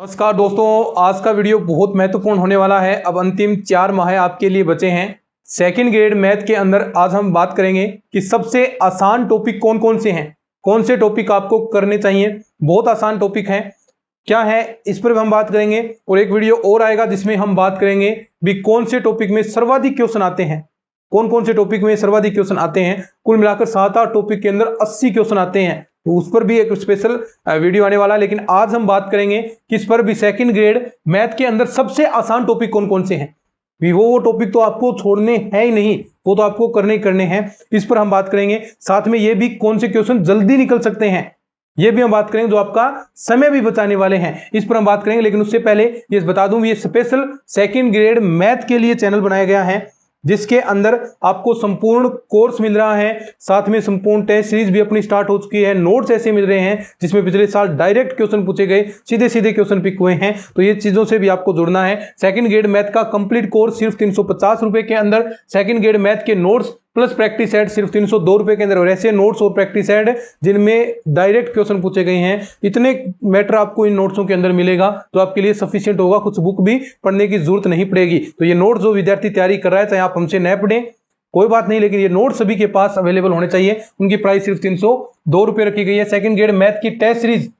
नमस्कार दोस्तों, आज का वीडियो बहुत महत्वपूर्ण होने वाला है। अब अंतिम 4 माह आपके लिए बचे हैं। सेकंड ग्रेड मैथ के अंदर आज हम बात करेंगे कि सबसे आसान टॉपिक कौन कौन से हैं, कौन से टॉपिक आपको करने चाहिए। बहुत आसान टॉपिक हैं, क्या है इस पर भी हम बात करेंगे। और एक वीडियो और आएगा जिसमें हम बात करेंगे भी कौन से टॉपिक में सर्वाधिक क्वेश्चन आते हैं, कौन कौन से टॉपिक में सर्वाधिक क्वेश्चन आते हैं। कुल मिलाकर 7-8 टॉपिक के अंदर 80 क्वेश्चन आते हैं, तो उस पर भी एक स्पेशल वीडियो आने वाला है। लेकिन आज हम बात करेंगे किस पर भी सेकंड ग्रेड मैथ के अंदर सबसे आसान टॉपिक कौन कौन से हैं। वो टॉपिक तो आपको छोड़ने हैं ही नहीं, वो तो आपको करने ही करने हैं। इस पर हम बात करेंगे। साथ में ये भी कौन से क्वेश्चन जल्दी निकल सकते हैं, ये भी हम बात करेंगे, जो आपका समय भी बचाने वाले हैं, इस पर हम बात करेंगे। लेकिन उससे पहले ये बता दूं, ये स्पेशल सेकंड ग्रेड मैथ के लिए चैनल बनाया गया है, जिसके अंदर आपको संपूर्ण कोर्स मिल रहा है। साथ में संपूर्ण टेस्ट सीरीज भी अपनी स्टार्ट हो चुकी है। नोट्स ऐसे मिल रहे हैं जिसमें पिछले साल डायरेक्ट क्वेश्चन पूछे गए, सीधे सीधे क्वेश्चन पिक हुए हैं। तो ये चीजों से भी आपको जुड़ना है। सेकंड ग्रेड मैथ का कंप्लीट कोर्स सिर्फ 350 रुपए के अंदर, सेकंड ग्रेड मैथ के नोट्स प्लस प्रैक्टिस सेट सिर्फ 302 रुपए के अंदर। और ऐसे नोट्स और प्रैक्टिस सेट जिनमें डायरेक्ट क्वेश्चन पूछे गए हैं, इतने मैटर आपको इन नोट्सों के अंदर मिलेगा तो आपके लिए सफिशिएंट होगा, कुछ बुक भी पढ़ने की जरूरत नहीं पड़ेगी। तो ये नोट्स जो विद्यार्थी तैयारी कर रहा है, चाहे आप हमसे न पढ़ें कोई बात नहीं, लेकिन ये नोट्स सभी के पास अवेलेबल होने चाहिए। उनकी प्राइस सिर्फ 302 रुपए रखी गई है। सेकंड ग्रेड मैथ की टेस्ट सीरीज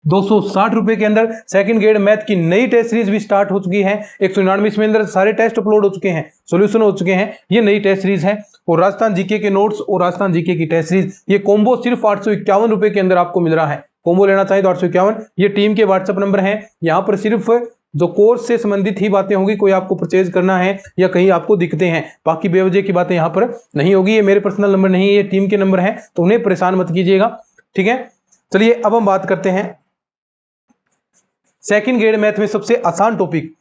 260 रुपए के अंदर। सेकंड ग्रेड मैथ की नई टेस्ट सीरीज भी स्टार्ट हो चुकी है। 199 इसमें अंदर सारे टेस्ट अपलोड हो चुके हैं, सॉल्यूशन हो चुके हैं। ये नई टेस्ट सीरीज है। और राजस्थान जीके के नोट्स और राजस्थान जीके की टेस्ट सीरीज, ये कॉम्बो सिर्फ 851 रुपए के अंदर आपको मिल रहा है। कॉम्बो लेना चाहिए तो 851। ये टीम के व्हाट्सएप नंबर है। यहाँ पर सिर्फ जो कोर्स से संबंधित ही बातें होंगी, कोई आपको परचेज करना है या कहीं आपको दिखते हैं, बाकी बेवजह की बातें यहाँ पर नहीं होगी। ये मेरे पर्सनल नंबर नहीं है, ये टीम के नंबर है, तो उन्हें परेशान मत कीजिएगा, ठीक है। चलिए अब हम बात करते हैं सेकंड ग्रेड मैथ में सबसे आसान टॉपिक।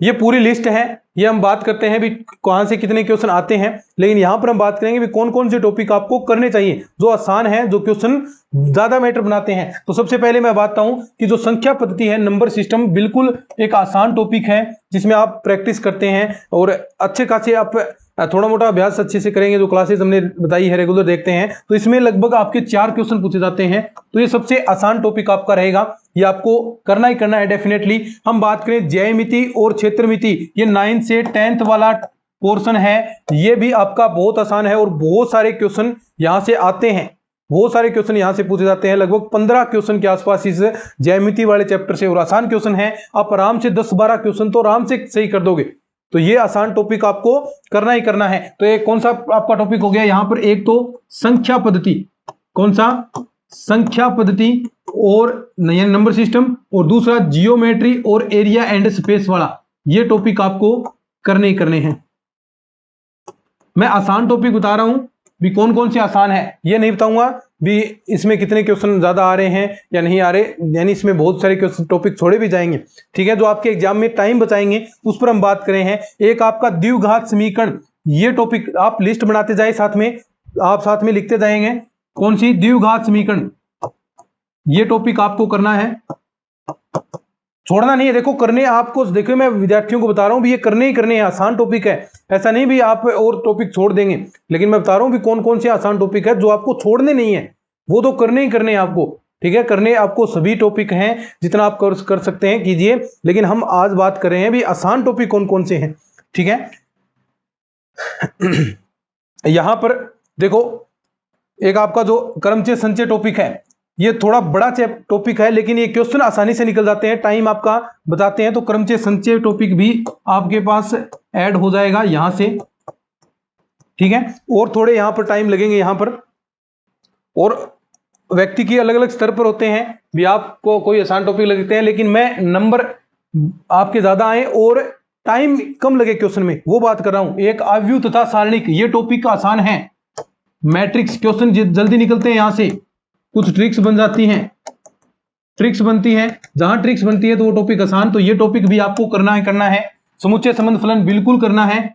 ये पूरी लिस्ट है, ये हम बात करते हैं भी कहां से कितने क्वेश्चन आते हैं। लेकिन यहां पर हम बात करेंगे भी कौन कौन से टॉपिक आपको करने चाहिए जो आसान है, जो क्वेश्चन ज्यादा मैटर बनाते हैं। तो सबसे पहले मैं बताता हूं कि जो संख्या पद्धति है, नंबर सिस्टम, बिल्कुल एक आसान टॉपिक है जिसमें आप प्रैक्टिस करते हैं और अच्छे खासे आप थोड़ा मोटा अभ्यास अच्छे से करेंगे। जो क्लासेस हमने बताई है रेगुलर देखते हैं, तो इसमें लगभग आपके 4 क्वेश्चन पूछे जाते हैं। तो ये सबसे आसान टॉपिक आपका रहेगा, ये आपको करना ही करना है डेफिनेटली। हम बात करें ज्यामिति और क्षेत्रमिति, ये 9th से 10th वाला पोर्शन है, ये भी आपका बहुत आसान है और बहुत सारे क्वेश्चन यहां से आते हैं, बहुत सारे क्वेश्चन यहां से पूछे जाते हैं। लगभग 15 क्वेश्चन के आसपास इस ज्यामिति वाले चैप्टर से, और आसान क्वेश्चन है। आप आराम से 10-12 क्वेश्चन तो आराम से सही कर दोगे। तो ये आसान टॉपिक आपको करना ही करना है। तो ये कौन सा आपका टॉपिक हो गया यहां पर, एक तो संख्या पद्धति, कौन सा, संख्या पद्धति और नंबर सिस्टम, और दूसरा जियोमेट्री और एरिया एंड स्पेस वाला, ये टॉपिक आपको करने ही करने हैं। मैं आसान टॉपिक बता रहा हूं भी कौन कौन से आसान है, ये नहीं बताऊंगा भी इसमें कितने क्वेश्चन ज्यादा आ रहे हैं या नहीं आ रहे, यानी इसमें बहुत सारे क्वेश्चन टॉपिक छोड़े भी जाएंगे, ठीक है, जो आपके एग्जाम में टाइम बचाएंगे, उस पर हम बात करें हैं। एक आपका द्विघात समीकरण, ये टॉपिक आप लिस्ट बनाते जाए, साथ में आप साथ में लिखते जाएंगे कौन सी, द्विघात समीकरण, ये टॉपिक आपको करना है, छोड़ना नहीं है। देखो करने आपको, देखो मैं विद्यार्थियों को बता रहा हूं भी ये करने ही करने हैं, आसान टॉपिक है, ऐसा नहीं भी आप और टॉपिक छोड़ देंगे। लेकिन मैं बता रहा हूं भी कौन कौन से आसान टॉपिक है जो आपको छोड़ने नहीं है, वो तो करने ही करने हैं आपको, ठीक है। करने आपको सभी टॉपिक हैं, जितना आप कर सकते हैं कीजिए। लेकिन हम आज बात कर रहे हैं भी आसान टॉपिक कौन कौन से हैं, ठीक है। यहां पर देखो एक आपका जो क्रमचय संचय टॉपिक है, ये थोड़ा बड़ा टॉपिक है, लेकिन ये क्वेश्चन आसानी से निकल जाते हैं, टाइम आपका बताते हैं। तो क्रमचय संचय टॉपिक भी आपके पास ऐड हो जाएगा यहां से, ठीक है। और थोड़े यहां पर टाइम लगेंगे यहां पर, और व्यक्ति की अलग अलग स्तर पर होते हैं भी, आपको कोई आसान टॉपिक लगते हैं, लेकिन मैं नंबर आपके ज्यादा आए और टाइम कम लगे क्वेश्चन में, वो बात कर रहा हूं। एक आव्यूह तथा सारणिक, ये टॉपिक आसान है। मैट्रिक्स क्वेश्चन जल्दी निकलते हैं यहां से, कुछ ट्रिक्स बन जाती हैं, ट्रिक्स बनती हैं, जहां ट्रिक्स बनती है तो वो टॉपिक आसान। तो ये टॉपिक भी आपको करना है करना है। समुच्चय संबंध फलन बिल्कुल करना है,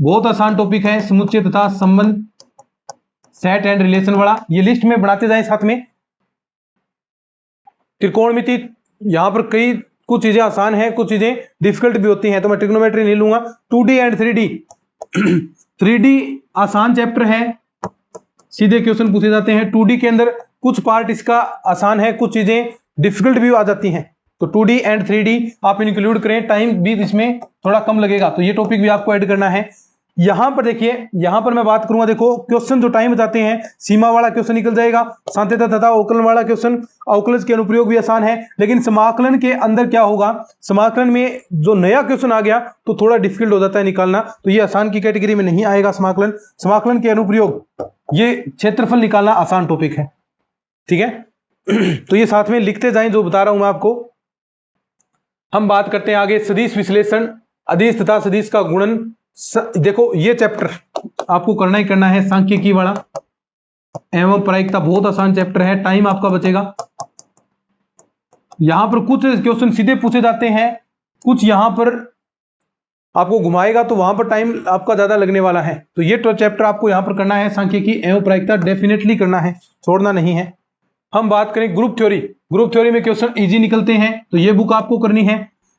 बहुत आसान टॉपिक है। समुच्चय तथा संबंध, सेट एंड रिलेशन वाला, ये लिस्ट में बनाते जाए साथ में। त्रिकोणमिति, यहां पर कई कुछ चीजें आसान है, कुछ चीजें डिफिकल्ट भी होती हैं, तो मैं ट्रिग्नोमेट्री नहीं लूंगा। 2D एंड 3D 3D आसान चैप्टर है, सीधे क्वेश्चन पूछे जाते हैं। 2D के अंदर कुछ पार्ट इसका आसान है, कुछ चीजें डिफिकल्ट भी आ जाती हैं, तो 2D एंड 3D आप इंक्लूड करें, टाइम भी इसमें थोड़ा कम लगेगा, तो ये टॉपिक भी आपको ऐड करना है। यहां पर देखिए, यहां पर मैं बात करूंगा, देखो क्वेश्चन जो टाइम बताते हैं, सीमा वाला क्वेश्चन निकल जाएगा, सांत्यता तथा अवकलन वाला क्वेश्चन, अवकलज के अनुप्रयोग भी आसान है, लेकिन समाकलन के अंदर क्या होगा, समाकलन में जो नया क्वेश्चन आ गया तो थोड़ा डिफिकल्ट हो जाता है निकालना, तो ये आसान की कैटेगरी में नहीं आएगा समाकलन। समाकलन के अनुप्रयोग, ये क्षेत्रफल निकालना आसान टॉपिक है, ठीक है। तो ये साथ में लिखते जाएं जो बता रहा हूं मैं आपको। हम बात करते हैं आगे सदिश विश्लेषण, अदिश तथा सदिश का गुणन। देखो ये चैप्टर आपको करना ही करना है, सांख्यिकी वाला एवं प्रायिकता, बहुत आसान चैप्टर है, टाइम आपका बचेगा। यहां पर कुछ क्वेश्चन सीधे पूछे जाते हैं, कुछ यहां पर आपको घुमाएगा तो वहां पर टाइम आपका ज्यादा लगने वाला है, तो ये चैप्टर आपको यहां पर करना है, सांख्यिकी एवं प्रायिकता डेफिनेटली करना है, छोड़ना नहीं है। हम बात करें ग्रुप थ्योरी, ग्रुप थ्योरी में क्वेश्चन इजी निकलते हैं, तो ये बुक आपको करनी है।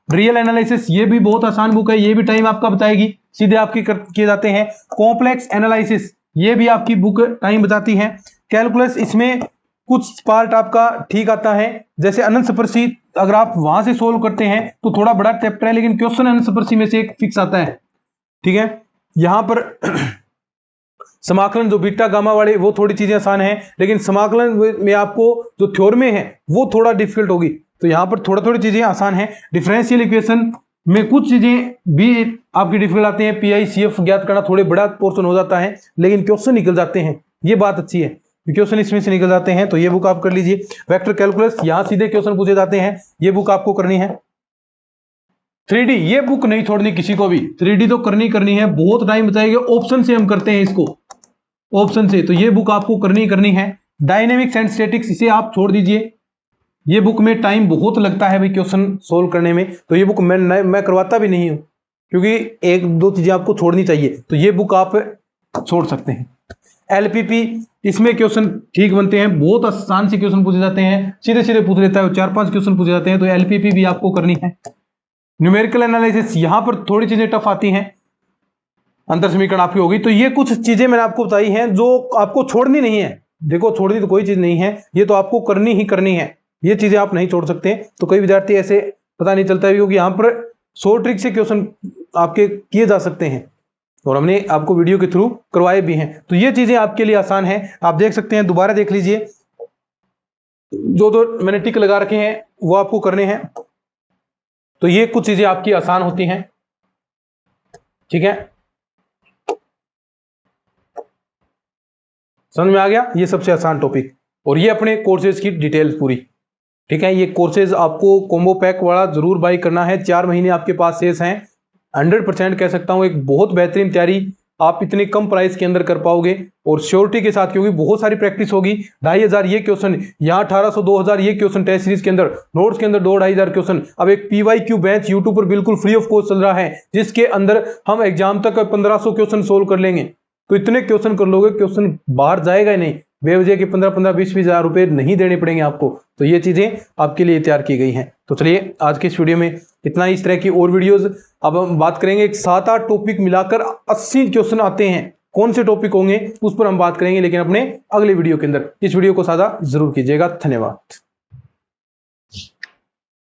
रियल एनालिसिस, ये भी बहुत आसान बुक है, ये भी टाइम आपका बताएगी, सीधे आपकी किए जाते हैं। कॉम्प्लेक्स एनालिसिस, ये भी आपकी बुक टाइम बताती है। कैलकुलस, इसमें कुछ पार्ट आपका ठीक आता है, जैसे अनंत स्पर्शी, अगर आप वहां से सोल्व करते हैं तो थोड़ा बड़ा चैप्टर है, लेकिन क्वेश्चन अनंत स्पर्शी में से एक फिक्स आता है, ठीक है। यहां पर समाकलन जो बीटा गामा वाले, वो थोड़ी चीजें आसान है, लेकिन समाकलन में आपको जो थ्योरम है वो थोड़ा डिफिकल्ट होगी, तो यहां पर थोड़ा थोड़ी चीजें आसान है। डिफरेंशियल इक्वेशन में कुछ चीजें भी आपकी डिफिकल्ट आती हैं, पीआई सीएफ ज्ञात करना थोड़े बड़ा पोर्शन हो जाता है, लेकिन क्वेश्चन निकल जाते हैं, ये बात अच्छी है, क्वेश्चन इसमें से निकल जाते हैं, तो ये बुक आप कर लीजिए। वेक्टर कैलकुलस, यहां सीधे क्वेश्चन पूछे जाते हैं, ये बुक आपको करनी है। 3D, ये बुक नहीं छोड़नी किसी को भी, 3D तो करनी है, बहुत टाइम बचाएगी, ऑप्शन से हम करते हैं इसको, ऑप्शन से, तो ये बुक आपको करनी है। डायनेमिक्स एंड स्टैटिक्स, इसे आप छोड़ दीजिए, ये बुक में टाइम बहुत लगता है भाई क्वेश्चन सोल्व करने में, तो ये बुक मैं करवाता भी नहीं हूं, क्योंकि एक दो चीजें आपको छोड़नी चाहिए, तो ये बुक आप छोड़ सकते हैं। एलपीपी, इसमें क्वेश्चन ठीक बनते हैं, बहुत आसान से क्वेश्चन पूछे जाते हैं, सीधे सीधे पूछ लेता है, 4-5 क्वेश्चन पूछे जाते हैं, तो एलपीपी भी आपको करनी है। न्यूमेरिकल एनालिसिस, यहां पर थोड़ी चीजें टफ आती हैं, अंतर समीकरण आपकी होगी, तो ये कुछ चीजें मैंने आपको बताई हैं जो आपको छोड़नी नहीं है। देखो छोड़नी तो कोई चीज नहीं है, ये तो आपको करनी है, ये चीजें आप नहीं छोड़ सकते। तो कई विद्यार्थी ऐसे पता नहीं चलता है, क्योंकि यहाँ पर 100 ट्रिक से क्वेश्चन आपके किए जा सकते हैं, और हमने आपको वीडियो के थ्रू करवाए भी हैं, तो ये चीजें आपके लिए आसान है, आप देख सकते हैं, दोबारा देख लीजिए, जो मैंने टिक लगा रखे हैं वो आपको करने हैं, तो ये कुछ चीजें आपकी आसान होती हैं, ठीक है, समझ में आ गया, ये सबसे आसान टॉपिक। और ये अपने कोर्सेज की डिटेल्स पूरी, ठीक है, ये कोर्सेज आपको कॉम्बो पैक वाला जरूर बाई करना है, 4 महीने आपके पास शेष हैं, 100% कह सकता हूं, एक बहुत बेहतरीन तैयारी आप इतने कम प्राइस के अंदर कर पाओगे, और श्योरिटी के साथ, क्योंकि बहुत सारी प्रैक्टिस होगी। 2500 ये क्वेश्चन, यहाँ 1800 2000 ये क्वेश्चन टेस्ट सीरीज के अंदर, नोट्स के अंदर 2-2500 क्वेश्चन। अब एक PYQ बैच यूट्यूब पर बिल्कुल फ्री ऑफ कॉस्ट चल रहा है, जिसके अंदर हम एग्जाम तक 1500 क्वेश्चन सोल्व कर लेंगे, तो इतने क्वेश्चन कर लोगे, क्वेश्चन बाहर जाएगा ही नहीं, बेवजह के 15-15 20-20 हज़ार रुपए नहीं देने पड़ेंगे आपको, तो ये चीजें आपके लिए तैयार की गई हैं। तो चलिए आज के इस वीडियो में इतना ही, इस तरह की और वीडियोस अब हम बात करेंगे, एक 7-8 टॉपिक मिलाकर 80 क्वेश्चन आते हैं, कौन से टॉपिक होंगे उस पर हम बात करेंगे, लेकिन अपने अगले वीडियो के अंदर। इस वीडियो को साझा जरूर कीजिएगा, धन्यवाद।